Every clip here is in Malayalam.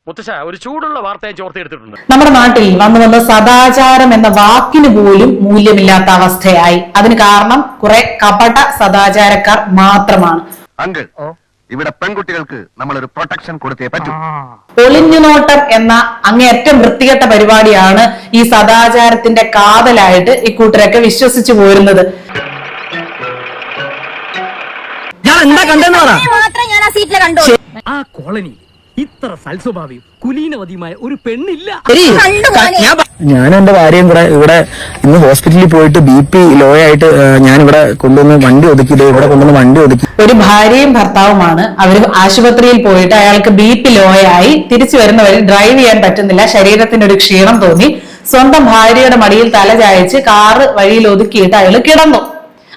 മുത്തശ്ശ ഒരു ചൂടുള്ള വാർത്തയെ ചോർത്തെടുത്തിട്ടുണ്ട്. നമ്മുടെ നാട്ടിൽ വന്ന് സദാചാരം എന്ന വാക്കിന് പോലും മൂല്യമില്ലാത്ത അവസ്ഥയായി. അതിന് കാരണം കുറെ കപട സദാചാരക്കാർ മാത്രമാണ്. അങ്കിൾ, ഇവിടെ പെൺകുട്ടികൾക്ക് നമ്മളൊരു പ്രൊട്ടക്ഷൻ കൊടുത്തേ പറ്റൂ. ഒളിഞ്ഞുനോട്ടം എന്ന അങ്ങേയറ്റം വൃത്തികെട്ട പരിപാടിയാണ് ഈ സദാചാരത്തിന്റെ കാതലായിട്ട് ഇക്കൂട്ടരൊക്കെ വിശ്വസിച്ചു പോരുന്നത്. ആ കോളനി ഇത്ര സൽസ്വഭാവിയും കുലീനവതിയുമായ ഒരു പെണ്ണില്ല. ഞാൻ എന്റെ ഭാര്യയും കൂടെ ഇവിടെ ഇന്ന് ഹോസ്പിറ്റലിൽ പോയിട്ട് BP ലോ ആയിട്ട് ഞാൻ ഇവിടെ കൊണ്ടുവന്ന് വണ്ടി ഒതുക്കിയത് ഇവിടെ കൊണ്ടുവന്ന് വണ്ടി ഒതുക്കി. ഒരു ഭാര്യയും ഭർത്താവുമാണ്. അവര് ആശുപത്രിയിൽ പോയിട്ട് അയാൾക്ക് BP ലോ ആയി തിരിച്ചു വരുന്നവരിൽ ഡ്രൈവ് ചെയ്യാൻ പറ്റുന്നില്ല, ശരീരത്തിന് ഒരു ക്ഷീണം തോന്നി. സ്വന്തം ഭാര്യയുടെ മടിയിൽ തല ചായച്ച് കാറ് വഴിയിൽ ഒതുക്കിയിട്ട് അയാൾ കിടന്നു.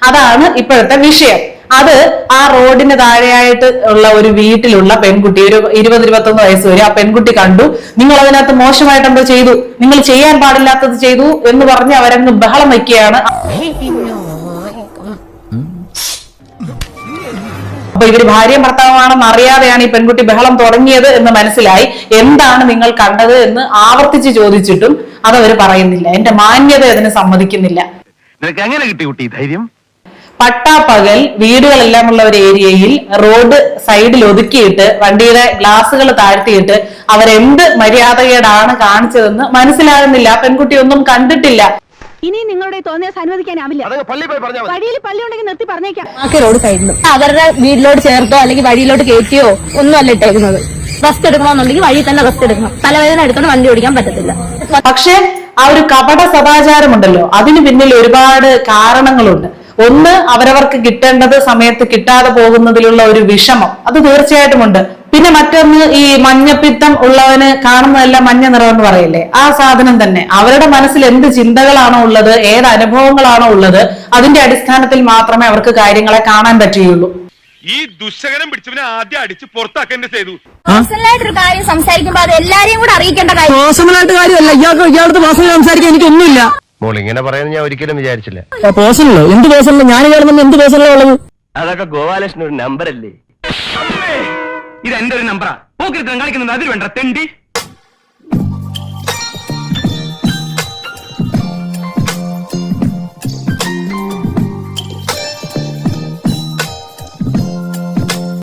അതാണ് ഇപ്പോഴത്തെ വിഷയം. അത് ആ റോഡിന് താഴെയായിട്ട് ഉള്ള ഒരു വീട്ടിലുള്ള പെൺകുട്ടി, ഒരു 20-21 വയസ്സ് വരെ ആ പെൺകുട്ടി കണ്ടു. നിങ്ങൾ അതിനകത്ത് മോശമായിട്ട് എന്തോ ചെയ്തു, നിങ്ങൾ ചെയ്യാൻ പാടില്ലാത്തത് ചെയ്തു എന്ന് പറഞ്ഞ് അവരങ്ങ് ബഹളം വയ്ക്കുകയാണ്. അപ്പൊ ഇവര് ഭാര്യയും ഭർത്താവുമാണെന്ന് അറിയാതെയാണ് ഈ പെൺകുട്ടി ബഹളം തുടങ്ങിയത് എന്ന് മനസ്സിലായി. എന്താണ് നിങ്ങൾ കണ്ടത് എന്ന് ആവർത്തിച്ച് ചോദിച്ചിട്ടും അതവര് പറയുന്നില്ല. എന്റെ മാന്യത അതിന് സമ്മതിക്കുന്നില്ല. എങ്ങനെ കിട്ടി കുട്ടി ധൈര്യം? പട്ടാപ്പകൽ വീടുകളെല്ലാം ഉള്ള ഒരു ഏരിയയിൽ റോഡ് സൈഡിൽ ഒതുക്കിയിട്ട് വണ്ടിയുടെ ഗ്ലാസുകൾ താഴ്ത്തിയിട്ട് അവരെന്ത് മര്യാദകേടാണ് കാണിച്ചതെന്ന് മനസ്സിലാകുന്നില്ല. പെൺകുട്ടി ഒന്നും കണ്ടിട്ടില്ല. ഇനി നിങ്ങളുടെ തോന്നിയാൽ അനുവദിക്കാനാവില്ല. വഴിയിൽ പള്ളി ഉണ്ടെങ്കിൽ നിർത്തി പറഞ്ഞേക്കാം. റോഡ് സൈഡിലും അവരുടെ വീട്ടിലോട്ട് ചേർത്തോ അല്ലെങ്കിൽ വഴിയിലോട്ട് കയറ്റിയോ ഒന്നും അല്ല ഇട്ടേക്കുന്നത്. റെസ്റ്റ് എടുക്കണമെന്നുണ്ടെങ്കിൽ വഴി തന്നെ റെസ്റ്റ് എടുക്കണം. തലവേദന എടുത്തോണ്ട് വണ്ടി ഓടിക്കാൻ പറ്റത്തില്ല. പക്ഷെ ആ ഒരു കപട സദാചാരമുണ്ടല്ലോ, അതിന് പിന്നിൽ ഒരുപാട് കാരണങ്ങളുണ്ട്. ഒന്ന്, അവരവർക്ക് കിട്ടേണ്ടത് സമയത്ത് കിട്ടാതെ പോകുന്നതിലുള്ള ഒരു വിഷമം, അത് തീർച്ചയായിട്ടും ഉണ്ട്. പിന്നെ മറ്റൊന്ന്, ഈ മഞ്ഞപ്പിത്തം ഉള്ളവന് കാണുന്നതെല്ലാം മഞ്ഞ നിറം എന്ന് പറയില്ലേ, ആ സാധനം തന്നെ. അവരുടെ മനസ്സിൽ എന്ത് ചിന്തകളാണോ ഉള്ളത്, ഏത് അനുഭവങ്ങളാണോ ഉള്ളത്, അതിന്റെ അടിസ്ഥാനത്തിൽ മാത്രമേ അവർക്ക് കാര്യങ്ങളെ കാണാൻ പറ്റുകയുള്ളൂ. ഈ ദുശകരം പിടിച്ചവനെ ആദ്യം അടിച്ച് പുറത്താക്കേണ്ട ചെയ്തു. പേഴ്സണലായിട്ടൊരു കാര്യം സംസാരിക്കുമ്പോ അത് എല്ലാരെയും കൂടെ അറിയിക്കേണ്ട കാര്യം. പേഴ്സണലായിട്ട് കാര്യമല്ല, ഇയാൾക്ക് പേഴ്സണൽ സംസാരിക്കാൻ എനിക്കൊന്നുമില്ല. മോൾ ഇങ്ങനെ പറയുന്നത് ഞാൻ ഒരിക്കലും വിചാരിച്ചില്ല. പേഴ്സണലോ? എന്ത് പേഴ്സണൽ? ഞാൻ കേൾക്കുന്ന എന്ത് പേഴ്സണലോ ഉള്ളത്? അതൊക്കെ ഗോപാലകൃഷ്ണൻ ഒരു നമ്പർ അല്ലേ? ഇത് എന്റെ ഒരു നമ്പറാ. പോക്കിരുത്തം കളിക്കുന്നത് അതിൽ വേണ്ട തെണ്ടി.